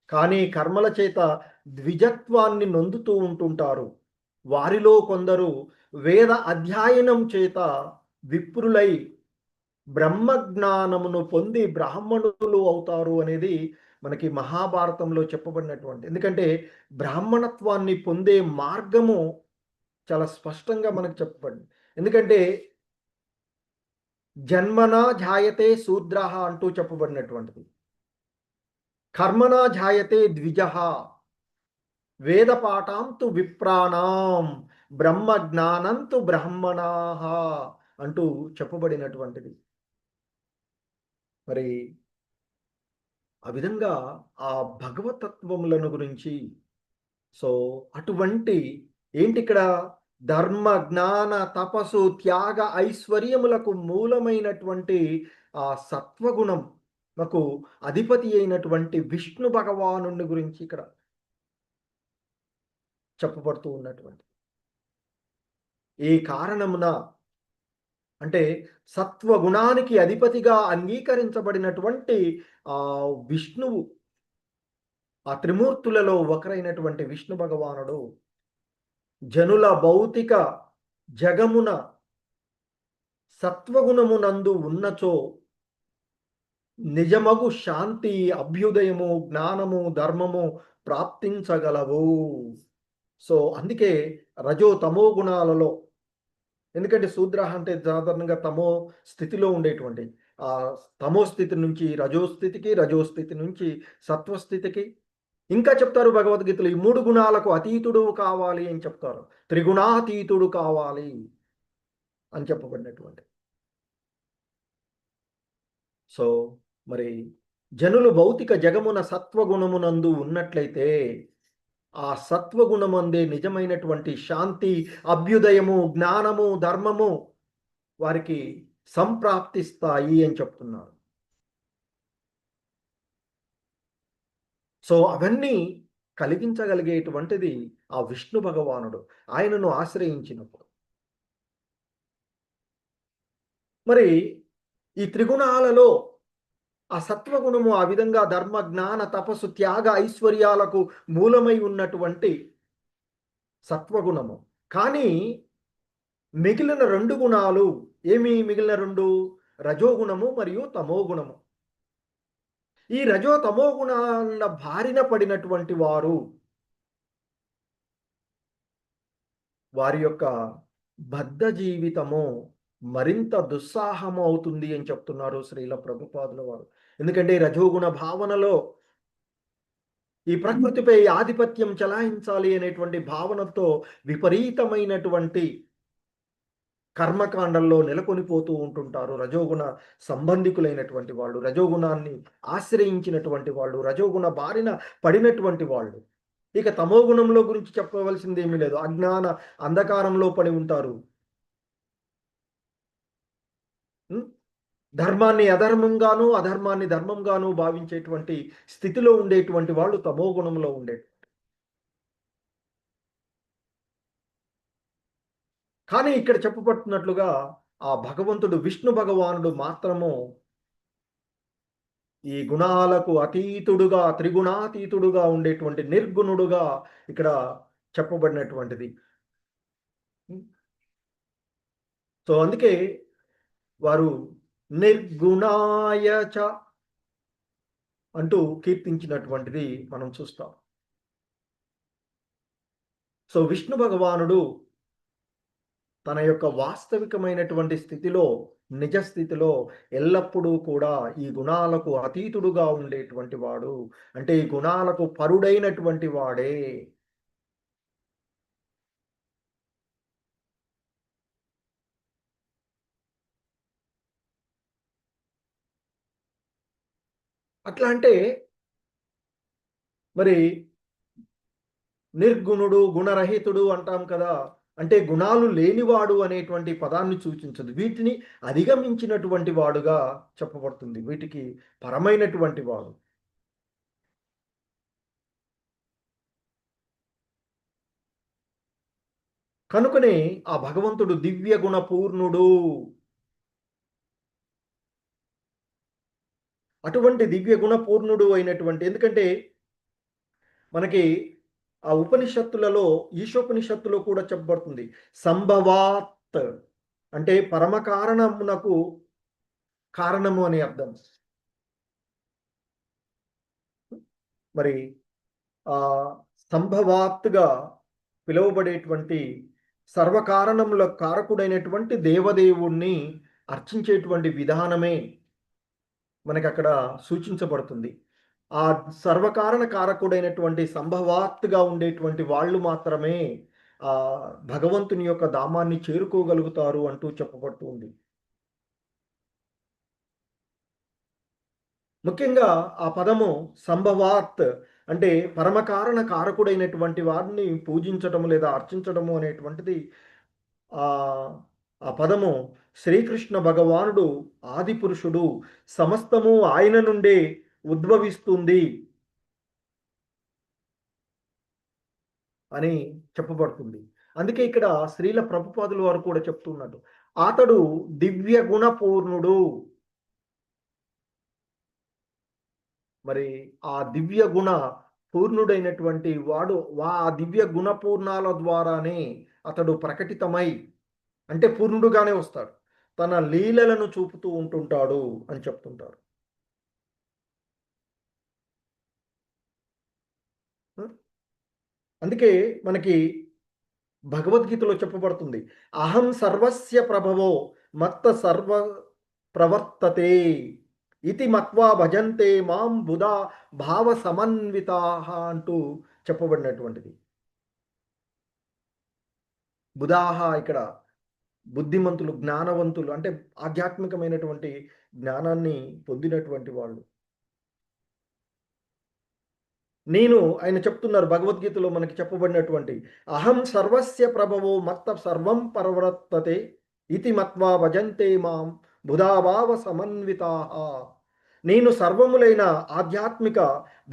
కానీ కర్మల చేత ద్విజత్వాన్ని నొందుతూ ఉంటుంటారు. వారిలో కొందరు వేద అధ్యయనం చేత విప్రులై బ్రహ్మజ్ఞానమును పొంది బ్రాహ్మణులు అవుతారు అనేది మనకి మహాభారతంలో చెప్పబడినటువంటి, ఎందుకంటే బ్రాహ్మణత్వాన్ని పొందే మార్గము చాలా స్పష్టంగా మనకు చెప్పబడింది. ఎందుకంటే జన్మనా జాయతే శూద్రః అంటూ చెప్పబడినటువంటిది. కర్మనా జాయతే ద్విజః, వేద పాఠాంతు విప్రాణం, బ్రహ్మ జ్ఞానంతు బ్రాహ్మణాః అంటూ చెప్పబడినటువంటిది. మరి ఆ విధంగా ఆ భగవతత్వములను గురించి, సో అటువంటి ఏంటి ఇక్కడ ధర్మ జ్ఞాన తపస్సు త్యాగ ఐశ్వర్యములకు మూలమైనటువంటి ఆ సత్వగుణం నాకు అధిపతి అయినటువంటి విష్ణు భగవానుని గురించి ఇక్కడ చెప్పబడుతూ ఉన్నటువంటి ఏ కారణమున అంటే సత్వగుణానికి అధిపతిగా అంగీకరించబడినటువంటి ఆ విష్ణువు, ఆ త్రిమూర్తులలో ఒకరైనటువంటి విష్ణు భగవానుడు జనుల భౌతిక జగమున సత్వగుణమునందు ఉన్నచో నిజమగు శాంతి, అభ్యుదయము, జ్ఞానము, ధర్మము ప్రాప్తించగలవు. సో అందుకే రజో తమో గుణాలలో, ఎందుకంటే శూద్ర అంటే సాధారణంగా తమో స్థితిలో ఉండేటువంటి ఆ తమో స్థితి నుంచి రజోస్థితికి, రజోస్థితి నుంచి సత్వస్థితికి, ఇంకా చెప్తారు భగవద్గీతలో ఈ 3 గుణాలకు అతీతుడు కావాలి అని చెప్తారు, త్రిగుణాతీతుడు కావాలి అని చెప్పబడినటువంటి. సో మరి జనులు భౌతిక జగమున సత్వగుణమునందు ఉన్నట్లయితే ఆ సత్వగుణమందే నిజమైనటువంటి శాంతి, అభ్యుదయము, జ్ఞానము, ధర్మము వారికి సంప్రాప్తిస్తాయి అని చెప్తున్నారు. సో అవన్నీ కలిగించగలిగేటువంటిది ఆ విష్ణు భగవానుడు, ఆయనను ఆశ్రయించినప్పుడు. మరి ఈ త్రిగుణాలలో ఆ సత్వగుణము ఆ విధంగా ధర్మ జ్ఞాన తపస్సు త్యాగ ఐశ్వర్యాలకు మూలమై ఉన్నటువంటి సత్వగుణము. కానీ మిగిలిన 2 గుణాలు ఏమి? మిగిలిన 2 రజోగుణము మరియు తమోగుణము. ఈ రజో తమో గుణాల బారిన పడినటువంటి వారి యొక్క బద్ధ జీవితము మరింత దుస్సాహము అవుతుంది అని చెప్తున్నారు శ్రీల ప్రభుపాదుల వారు. ఎందుకంటే రజోగుణ భావనలో ఈ ప్రకృతిపై ఆధిపత్యం చెలాయించాలి అనేటువంటి భావనతో విపరీతమైనటువంటి కర్మకాండంలో నెలకొనిపోతూ ఉంటుంటారు రజోగుణ సంబంధికులైనటువంటి వాళ్ళు, రజోగుణాన్ని ఆశ్రయించినటువంటి వాళ్ళు, రజోగుణ బారిన పడినటువంటి వాళ్ళు. ఇక తమోగుణంలో గురించి చెప్పవలసింది ఏమీ లేదు, అజ్ఞాన అంధకారంలో పడి ఉంటారు. ధర్మాన్ని అధర్మంగాను, అధర్మాన్ని ధర్మంగాను భావించేటువంటి స్థితిలో ఉండేటువంటి వాళ్ళు తమోగుణంలో ఉండే. కానీ ఇక్కడ చెప్పబడుతున్నట్లుగా ఆ భగవంతుడు విష్ణు భగవానుడు మాత్రము ఈ గుణాలకు అతీతుడుగా, త్రిగుణాతీతుడుగా ఉండేటువంటి నిర్గుణుడుగా ఇక్కడ చెప్పబడినటువంటిది. సో అందుకే వారు నిర్గుణాయచ అంటూ కీర్తించినటువంటిది మనం చూస్తాం. సో విష్ణు భగవానుడు తన యొక్క వాస్తవికమైనటువంటి స్థితిలో, నిజ స్థితిలో ఎల్లప్పుడూ కూడా ఈ గుణాలకు అతీతుడుగా ఉండేటువంటి వాడు, అంటే ఈ గుణాలకు పరుడైనటువంటి వాడే. అట్లా అంటే మరి నిర్గుణుడు, గుణరహితుడు అంటాం కదా, అంటే గుణాలు లేనివాడు అనేటువంటి పదాన్ని సూచించదు, వీటిని అధిగమించినటువంటి వాడుగా చెప్పబడుతుంది, వీటికి పరమైనటువంటి వాడు. కనుకనే ఆ భగవంతుడు దివ్య గుణ పూర్ణుడు. అటువంటి దివ్య గుణ పూర్ణుడు అయినటువంటి, ఎందుకంటే మనకి ఆ ఉపనిషత్తులలో, ఈశోపనిషత్తులో కూడా చెప్పబడుతుంది సంభవాత్ అంటే పరమ కారణమునకు కారణము అనే అర్థం. మరి ఆ సంభవాత్తుగా పిలువబడేటువంటి సర్వకారణముల కారకుడైనటువంటి దేవదేవుణ్ణి అర్చించేటువంటి విధానమే మనకి అక్కడ సూచించబడుతుంది. ఆ సర్వకారణ కారకుడైనటువంటి సంభవాత్తుగా ఉండేటువంటి వాళ్ళు మాత్రమే ఆ భగవంతుని యొక్క ధామాన్ని చేరుకోగలుగుతారు అంటూ చెప్పబడుతుంది. ముఖ్యంగా ఆ పదము సంభవాత్ అంటే పరమకారణ కారకుడైనటువంటి వారిని పూజించటము లేదా అర్చించడము అనేటువంటిది ఆ ఆ పదము శ్రీకృష్ణ భగవానుడు ఆది పురుషుడు, సమస్తము ఆయన నుండే ఉద్భవిస్తుంది అని చెప్పబడుతుంది. అందుకే ఇక్కడ శ్రీల ప్రభుపాదుల వారు కూడా చెప్తున్నారు, అతడు దివ్య గుణపూర్ణుడు. మరి ఆ దివ్య గుణ పూర్ణుడైనటువంటి వాడు ఆ దివ్య గుణపూర్ణాల ద్వారానే అతడు ప్రకటితమై, అంటే పూర్ణుడుగానే వస్తాడు, తన లీలలను చూపుతూ ఉంటుంటాడు అని చెప్తుంటారు. అందుకే మనకి భగవద్గీతలో చెప్పబడుతుంది, అహం సర్వస్య ప్రభవో మత్త సర్వ ప్రవర్తతే ఇతి మత్వా భజంతే మాం బుధా భావ సమన్వితాః అంటూ చెప్పబడినటువంటిది. బుధాహ ఇక్కడ బుద్ధిమంతులు, జ్ఞానవంతులు, అంటే ఆధ్యాత్మికమైనటువంటి జ్ఞానాన్ని పొందినటువంటి వాళ్ళు. నేను ఆయన చెప్తున్నారు భగవద్గీతలో మనకి చెప్పబడినటువంటి, అహం సర్వస్య ప్రభవో మత్త సర్వం ప్రవర్తతే ఇతి మత్వా భజంతే మాం బుధాభావ సమన్వితాః. నేను సర్వములైన ఆధ్యాత్మిక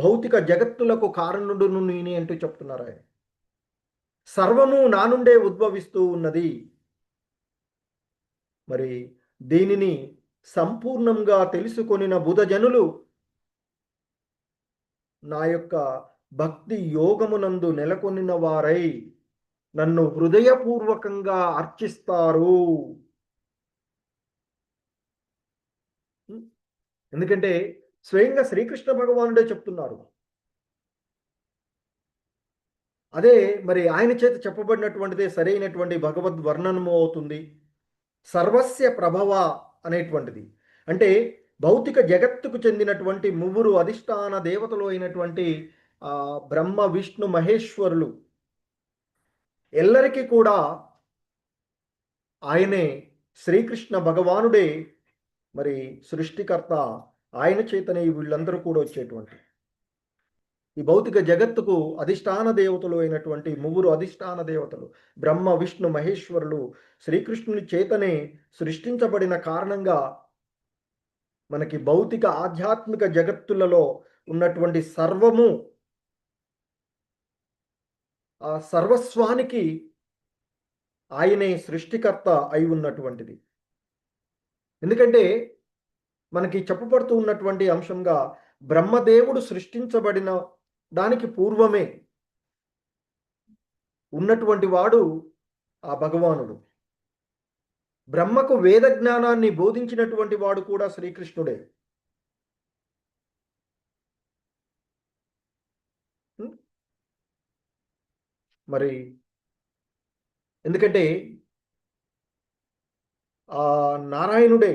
భౌతిక జగత్తులకు కారణుడును నేనే అంటూ చెప్తున్నారు ఆయన. సర్వము నా నుండే ఉద్భవిస్తూ ఉన్నది. మరి దీనిని సంపూర్ణంగా తెలుసుకొనిన బుధజనులు నా యొక్క భక్తి యోగమునందు నెలకొనిన వారై నన్ను హృదయపూర్వకంగా అర్చిస్తారు. ఎందుకంటే స్వయంగా శ్రీకృష్ణ భగవానుడే చెప్తున్నారు. అదే మరి ఆయన చేత చెప్పబడినటువంటిదే సరైనటువంటి భగవద్ వర్ణనము అవుతుంది. సర్వస్య ప్రభవ అనేటువంటిది అంటే భౌతిక జగత్తుకు చెందినటువంటి ముగ్గురు అధిష్టాన దేవతలు అయినటువంటి బ్రహ్మ, విష్ణు, మహేశ్వరులు ఎల్లరికీ కూడా ఆయనే శ్రీకృష్ణ భగవానుడే మరి సృష్టికర్త. ఆయన చేతనే వీళ్ళందరూ కూడా వచ్చేటువంటి ఈ భౌతిక జగత్తుకు అధిష్టాన దేవతలు అయినటువంటి ముగ్గురు అధిష్టాన దేవతలు బ్రహ్మ, విష్ణు, మహేశ్వరులు శ్రీకృష్ణుని చేతనే సృష్టించబడిన కారణంగా మనకి భౌతిక ఆధ్యాత్మిక జగత్తులలో ఉన్నటువంటి సర్వము ఆ సర్వస్వానికి ఆయనే సృష్టికర్త అయి ఉన్నటువంటిది. ఎందుకంటే మనకి చెప్పబడుతూ ఉన్నటువంటి అంశంగా బ్రహ్మదేవుడు సృష్టించబడిన దానికి పూర్వమే ఉన్నటువంటి వాడు ఆ భగవానుడు. బ్రహ్మకు వేద జ్ఞానాన్ని బోధించినటువంటి వాడు కూడా శ్రీకృష్ణుడే. మరి ఎందుకంటే ఆ నారాయణుడే,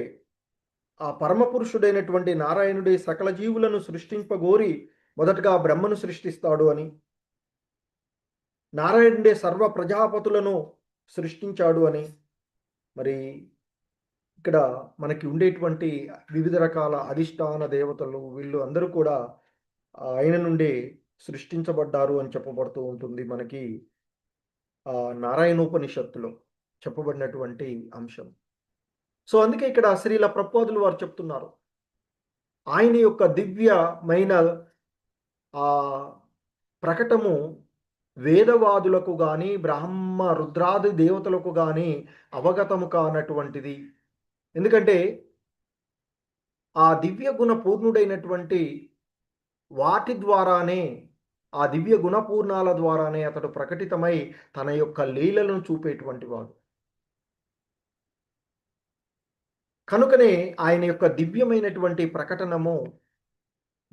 ఆ పరమపురుషుడైనటువంటి నారాయణుడే సకల జీవులను సృష్టింపగోరి మొదటగా బ్రహ్మను సృష్టిస్తాడు అని, నారాయణుడే సర్వ ప్రజాపతులను సృష్టించాడు అని, మరి ఇక్కడ మనకి ఉండేటువంటి వివిధ రకాల అధిష్టాన దేవతలు వీళ్ళు అందరూ కూడా ఆయన నుండే సృష్టించబడ్డారు అని చెప్పబడుతూ ఉంటుంది మనకి ఆ నారాయణోపనిషత్తులో చెప్పబడినటువంటి అంశం. సో అందుకే ఇక్కడ శ్రీల ప్రభుపాదులు వారు చెప్తున్నారు, ఆయన యొక్క దివ్యమైన ఆ ప్రకటము వేదవాదులకు కానీ బ్రహ్మ రుద్రాది దేవతలకు కానీ అవగతము కానటువంటిది. ఎందుకంటే ఆ దివ్య గుణ పూర్ణుడైనటువంటి వాటి ద్వారానే, ఆ దివ్య గుణపూర్ణాల ద్వారానే అతడు ప్రకటితమై తన యొక్క లీలలను చూపేటువంటి వాడు. కనుకనే ఆయన యొక్క దివ్యమైనటువంటి ప్రకటనము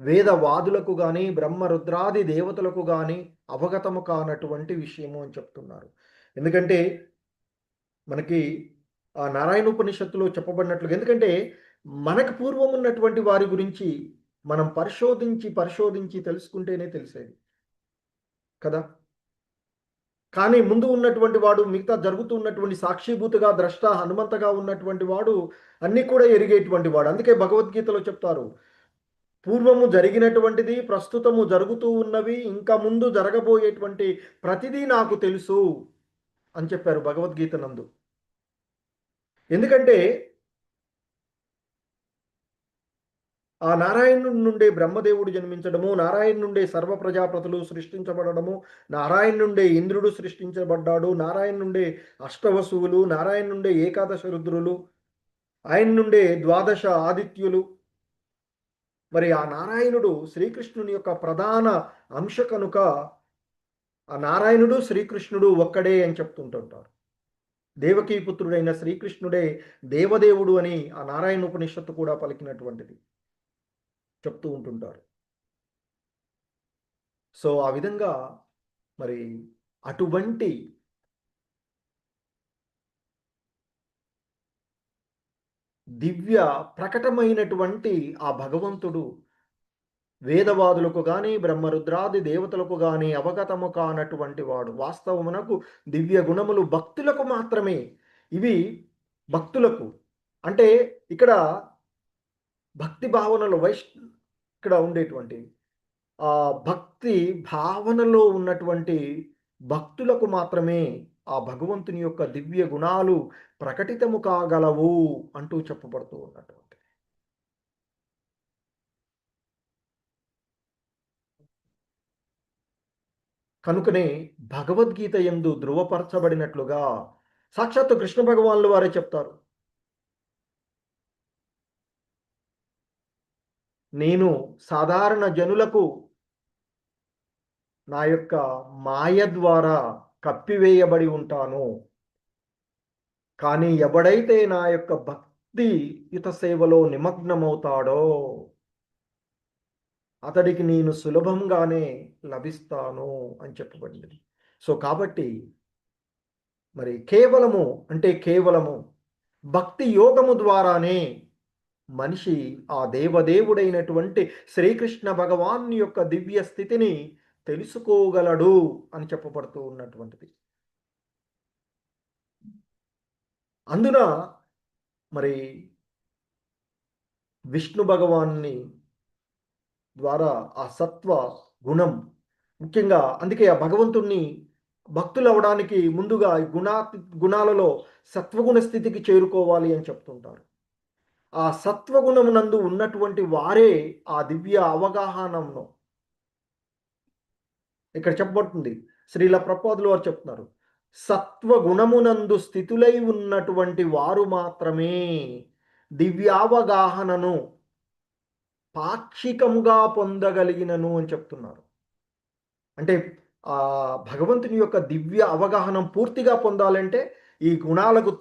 వేదవాదులకు కానీ బ్రహ్మరుద్రాది దేవతలకు కానీ అవగతము కానటువంటి విషయము అని చెప్తున్నారు. ఎందుకంటే మనకి ఆ నారాయణోపనిషత్తులో చెప్పబడినట్లుగా, ఎందుకంటే మనకు పూర్వం ఉన్నటువంటి వారి గురించి మనం పరిశోధించి తెలుసుకుంటేనే తెలిసేది కదా. కానీ ముందు ఉన్నటువంటి వాడు, మిగతా జరుగుతూ ఉన్నటువంటి సాక్షిభూతగా ద్రష్ట హనుమంతగా ఉన్నటువంటి వాడు అన్నీ కూడా ఎరిగేటువంటి వాడు. అందుకే భగవద్గీతలో చెప్తారు, పూర్వము జరిగినటువంటిది, ప్రస్తుతము జరుగుతూ ఉన్నవి, ఇంకా ముందు జరగబోయేటువంటి ప్రతిదీ నాకు తెలుసు అని చెప్పారు భగవద్గీత నందు. ఎందుకంటే ఆ నారాయణుడి నుండే బ్రహ్మదేవుడు జన్మించడము, నారాయణ నుండే సర్వ ప్రజాపతులు సృష్టించబడము, నారాయణ నుండే ఇంద్రుడు సృష్టించబడ్డాడు, నారాయణ నుండే అష్టవసువులు, నారాయణ నుండే ఏకాదశ రుద్రులు, ఆయన నుండే ద్వాదశ ఆదిత్యులు. మరి ఆ నారాయణుడు శ్రీకృష్ణుని యొక్క ప్రధాన అంశ కనుక ఆ నారాయణుడు శ్రీకృష్ణుడు ఒక్కడే అని చెప్తుంటుంటారు. దేవకీ పుత్రుడైన శ్రీకృష్ణుడే దేవదేవుడు అని ఆ నారాయణ ఉపనిషత్తు కూడా పలికినటువంటిది చెప్తూ ఉంటుంటారు. సో ఆ విధంగా మరి అటువంటి దివ్య ప్రకటమైనటువంటి ఆ భగవంతుడు వేదవాదులకు కానీ బ్రహ్మరుద్రాది దేవతలకు కానీ అవగతము కానటువంటి వాడు. వాస్తవమునకు దివ్య గుణములు భక్తులకు మాత్రమే. ఇవి భక్తులకు అంటే ఇక్కడ భక్తి భావనలో ఇక్కడ ఉండేటువంటి ఆ భక్తి భావనలో ఉన్నటువంటి భక్తులకు మాత్రమే ఆ భగవంతుని యొక్క దివ్య గుణాలు ప్రకటితము కాగలవు అంటూ చెప్పబడుతూ ఉన్నటువంటి. కనుకనే భగవద్గీత యందు ధృవపరచబడినట్లుగా సాక్షాత్తు కృష్ణ భగవానులు వారే చెప్తారు, నేను సాధారణ జనులకు నా యొక్క మాయ ద్వారా కప్పివేయబడి ఉంటాను, కానీ ఎవడైతే నా యొక్క భక్తియుత సేవలో నిమగ్నమవుతాడో అతడికి నేను సులభంగానే లభిస్తాను అని చెప్పబడింది. సో కాబట్టి మరి కేవలము భక్తి యోగము ద్వారానే మనిషి ఆ దేవదేవుడైనటువంటి శ్రీకృష్ణ భగవాన్ యొక్క దివ్య స్థితిని తెలుసుకోగలడు అని చెప్పబడుతూ ఉన్నటువంటిది. అందున మరి విష్ణు భగవాన్ని ద్వారా ఆ సత్వ గుణం ముఖ్యంగా, అందుకే ఆ భగవంతుణ్ణి భక్తులు అవడానికి ముందుగా గుణాలలో సత్వగుణ స్థితికి చేరుకోవాలి అని చెప్తుంటారు. ఆ సత్వగుణమునందు ఉన్నటువంటి వారే ఆ దివ్య అవగాహనను ఇక్కడ చెప్పబడుతుంది. శ్రీల ప్రభుపాదులు వారు చెప్తున్నారు, సత్వగుణమునందు స్థితులై ఉన్నటువంటి వారు మాత్రమే దివ్యావగాహనను పాక్షికంగా పొందగలిగినను అని చెప్తున్నారు. అంటే ఆ భగవంతుని యొక్క దివ్య అవగాహనం పూర్తిగా పొందాలంటే ఈ గుణాలకు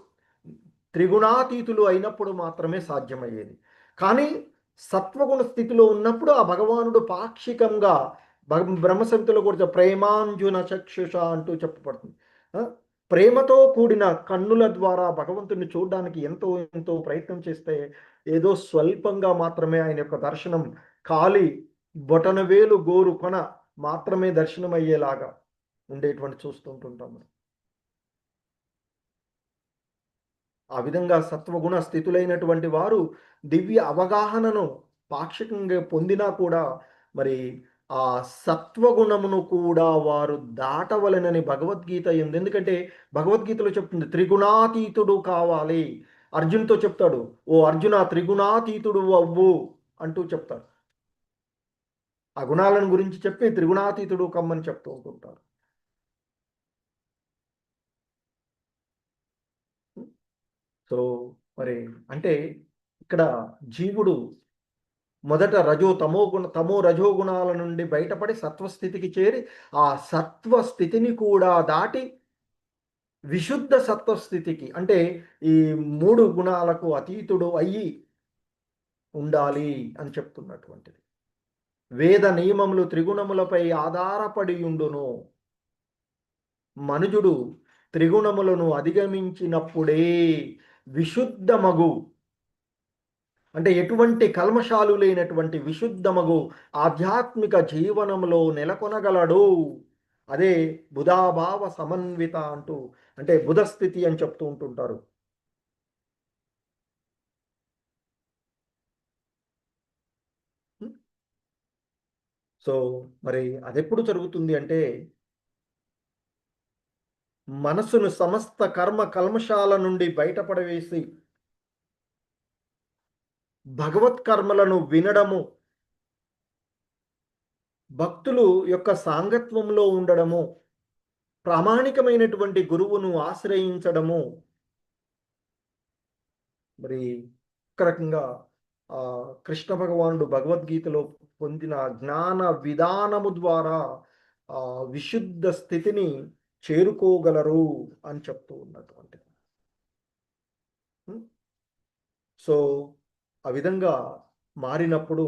త్రిగుణాతీతులు అయినప్పుడు మాత్రమే సాధ్యమయ్యేది. కానీ సత్వగుణ స్థితిలో ఉన్నప్పుడు ఆ భగవానుడు పాక్షికంగా బ్రహ్మసంహితలో కూడా ప్రేమాంజున చక్షుష అంటూ చెప్పబడుతుంది. ప్రేమతో కూడిన కన్నుల ద్వారా భగవంతుని చూడడానికి ఎంతో ప్రయత్నం చేస్తే ఏదో స్వల్పంగా మాత్రమే ఆయన యొక్క దర్శనం, ఖాళీ బొటనవేలు గోరు కొన మాత్రమే దర్శనం అయ్యేలాగా ఉండేటువంటి చూస్తుంటుంటాం. ఆ విధంగా సత్వగుణ స్థితులైనటువంటి వారు దివ్య అవగాహనను పాక్షికంగా పొందినా కూడా మరి ఆ సత్వగుణమును కూడా వారు దాటవలెనని భగవద్గీత ఉంది. ఎందుకంటే భగవద్గీతలో చెప్తుంది, త్రిగుణాతీతుడు కావాలి. అర్జున్తో చెప్తాడు, ఓ అర్జున త్రిగుణాతీతుడు అవ్వు అంటూ చెప్తాడు. ఆ గుణాలను గురించి చెప్పి త్రిగుణాతీతుడు కమ్మని చెప్తూ ఉంటుంటారు. సో మరి అంటే ఇక్కడ జీవుడు మొదట తమో రజోగుణాల నుండి బయటపడి సత్వస్థితికి చేరి ఆ సత్వస్థితిని కూడా దాటి విశుద్ధ సత్వస్థితికి, అంటే ఈ 3 గుణాలకు అతీతుడు అయ్యి ఉండాలి అని చెప్తున్నటువంటిది. వేద నియమములు త్రిగుణములపై ఆధారపడి ఉండును. మనుజుడు త్రిగుణములను అధిగమించినప్పుడే విశుద్ధమగు, అంటే ఎటువంటి కల్మషాలు లేనటువంటి విశుద్ధమగు ఆధ్యాత్మిక జీవనంలో నెలకొనగలడు. అదే బుధాభావ సమన్విత అంటూ, అంటే బుధ స్థితి అని చెప్తూ ఉంటుంటారు. సో మరి అదెప్పుడు జరుగుతుంది అంటే, మనసును సమస్త కర్మ కల్మషాల నుండి బయటపడవేసి భగవత్ కర్మలను వినడము, భక్తులు యొక్క సాంగత్వంలో ఉండడము, ప్రామాణికమైనటువంటి గురువును ఆశ్రయించడము, మరి ఒక రకంగా కృష్ణ భగవానుడు భగవద్గీతలో పొందిన జ్ఞాన విధానము ద్వారా విశుద్ధ స్థితిని చేరుకోగలరు అని చెప్తూ ఉన్నటువంటి. సో ఆ విధంగా మారినప్పుడు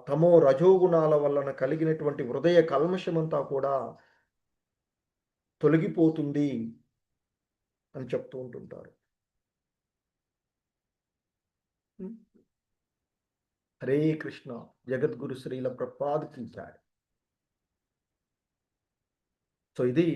తమో రజోగుణాల వలన కలిగినటువంటి హృదయ కల్మషమంతా కూడా తొలగిపోతుంది అని చెప్తూ ఉంటుంటారు. హరే కృష్ణ. జగద్గురు శ్రీల ప్రభుపాద కీ జై. సో ఇది